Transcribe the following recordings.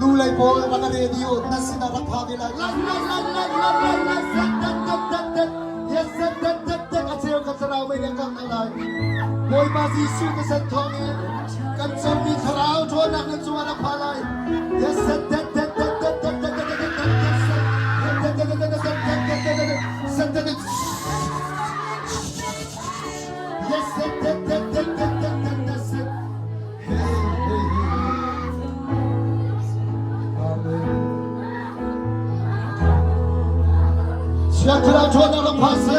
Nulay po ang mga radio na sinarapha nila. At sa'yo kasaraway ng kakalay. Boy Mazi Suka Santongi. Kansong ni Karao Tuanak ng Suwarang Palay. Yes, 지하트라 전화로 파세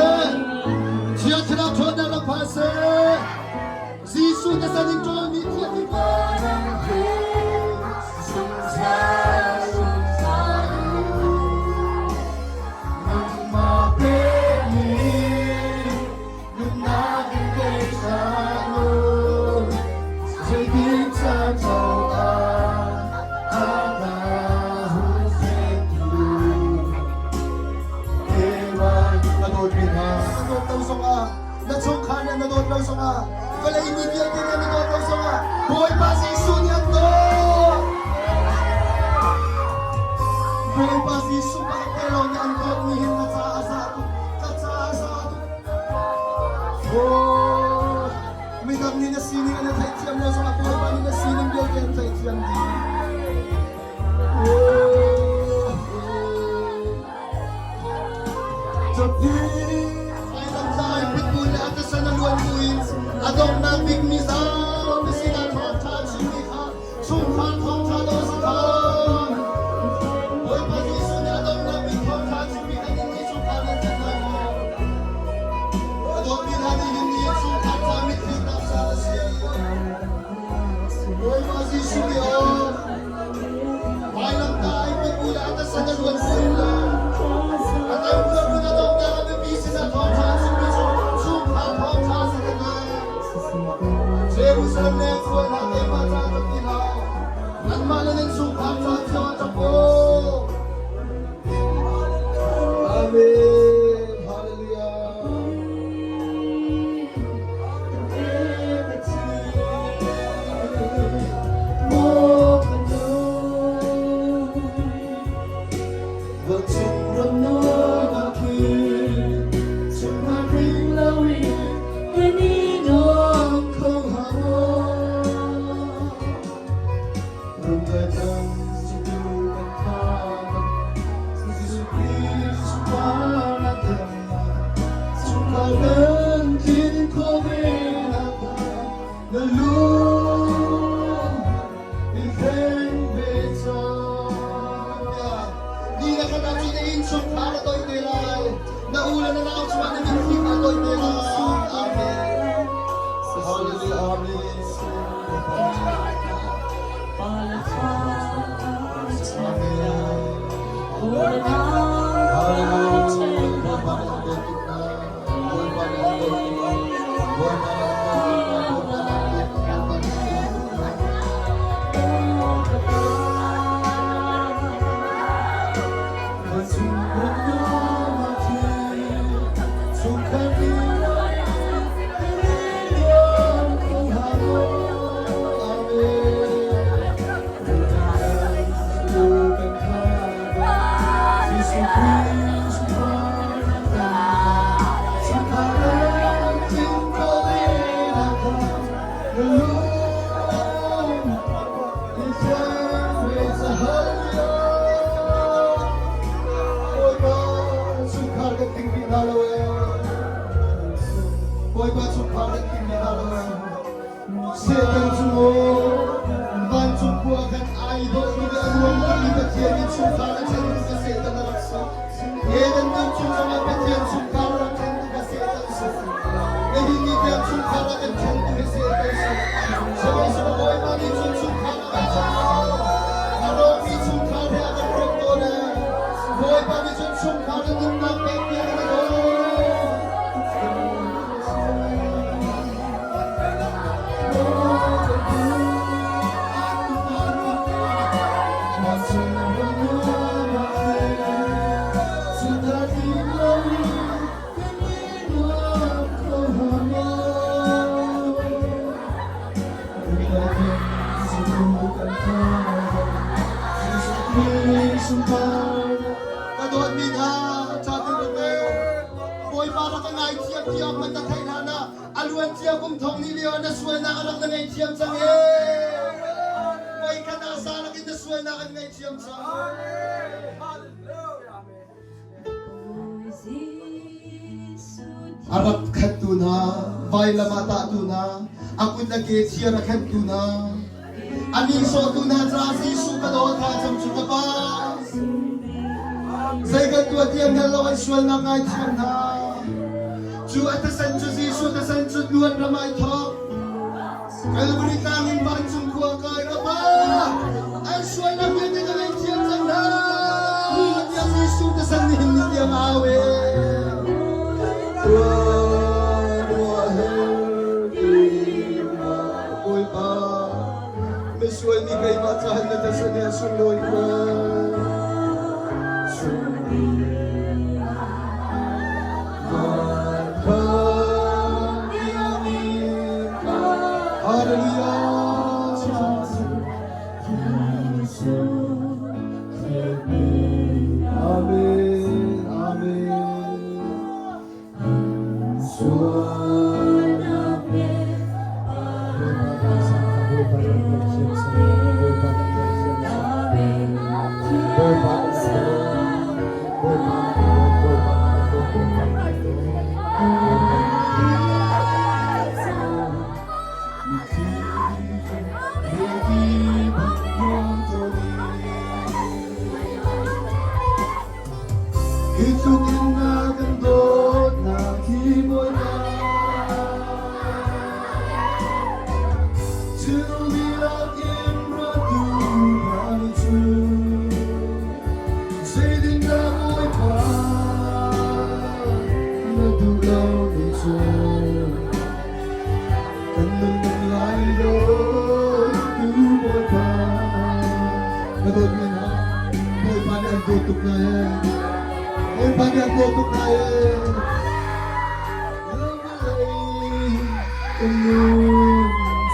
지하트라 전화로 파세 지수의 사진 좀 미티니 Wala inibigyan din namin ko ito sa mga Boy Pasi Sunyan to! Boy Pasi Sunyan pero ni Anton nihin na sa asado Oh! May kami na sining na tayo siyam na sa mga Boy Pasi na sining bilgen tayo siyam din Oh! Jadi ay lang tayo pitbula at sa naluan Luis Adong na big misal, sila thota chimika, chumpa thota dosta. Boy pasi sunya adong na big thota chimika ni chumpa na tena. Adong bilani ni chumpa tamit kita sa siya. Boy pasi sunya, wailang tayo pagula at sa dalawang sila. At ang pagula adong na nabibisi na thota chimika, chumpa thota sa tena. Jerusalem next one natin matatag ilaw Ang malaning sukap sa Diyos ako Amen Hallelujah Bertumbuh makin Semakin lawi Hãy subscribe cho kênh Ghiền Mì Gõ Để không bỏ lỡ adoy nilay. Naula na lang sa mga naging adoy nilay. Amen. Hallelujah. Amen. Setan semua bantu kuakan idol kita ruang kita jadi sukar jadi setan raksa. Yedan tu sama petian sukar jadi setan semua. Ini dia sukar jadi setan semua. Semua boy mani sukar kalau ni sukar ada protona. Boy mani sukar dengan petian Kaduhan min ha, sabi ko kayo, boy para ka nga itiyam matatay na na, aluan siya kung tong niliyo na suway na ka lang na itiyam sang boy ka na sana kita suway na ka nga itiyam sang Arap katuna, baila mata tuna, aku lagi tiara katuna. Amin so tuna trasi sukado ta jam sukapa. Saya ketua tiang lawan sual na ngai tuna. Ju atasan ju Yesus atasan ju luan ramai thok. Kalau beri kami bancung kuah kai apa? Ay sual na kami ngai tiang sana. Tiang Yesus atasan ni tiang awe. Suai ni kay matahan na sa niya suloy ko. Amen. Itu kena gendut nak hiburan. Terbilang yang beradu malu. Saya tinggal muat, nadulau itu. Kanang lain doy tu muat. Kadot mana? Boy mana ang tutuk na yan? Boy mana ang tutuk na yan?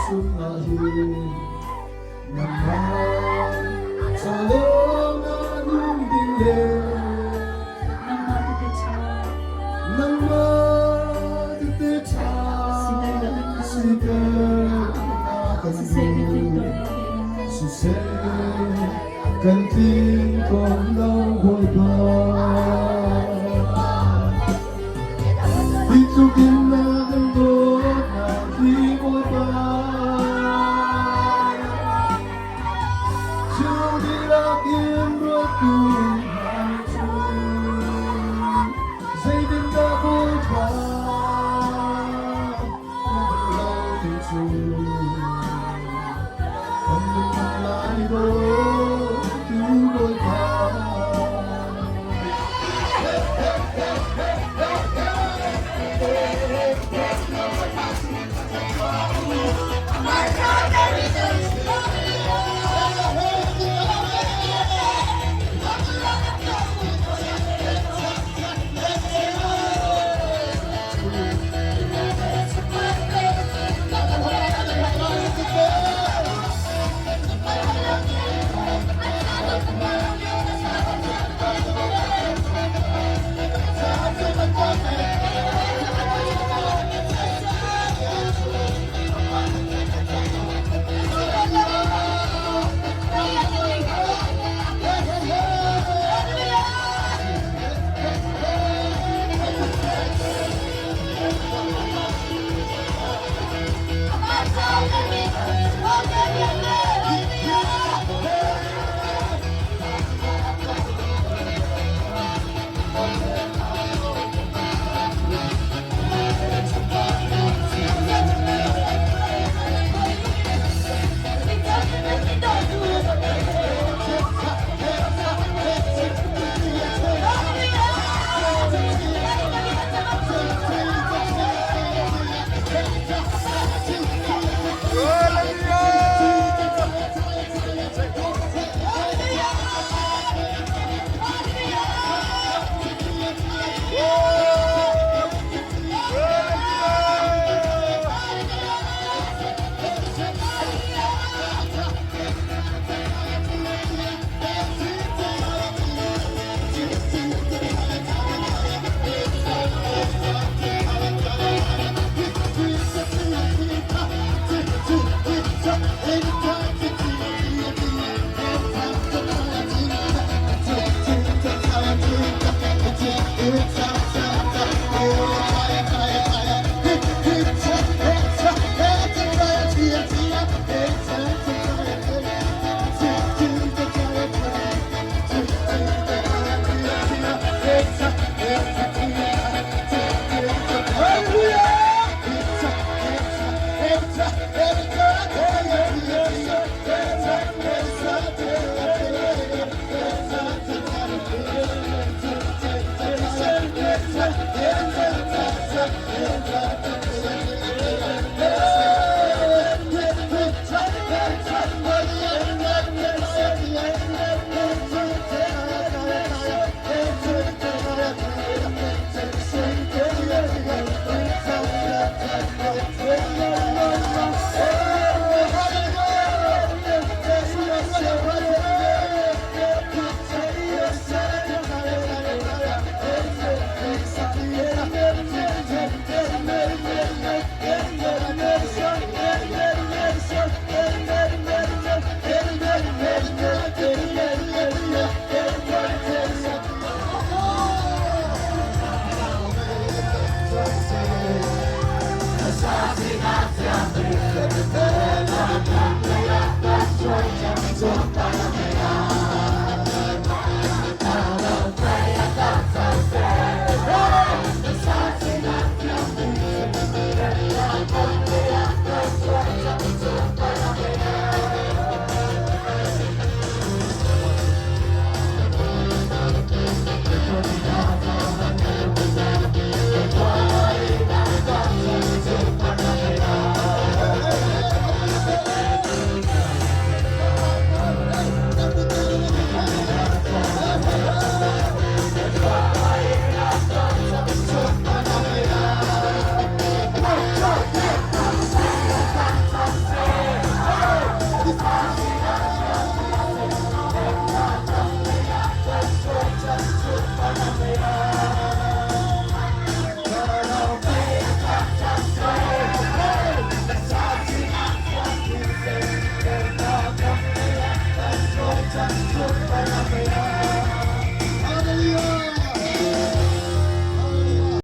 Sumahin naman sa longanong dilim nang matitita sikat kanting kong laway ba ito ginagandot na di mo ba Judirak imrotu la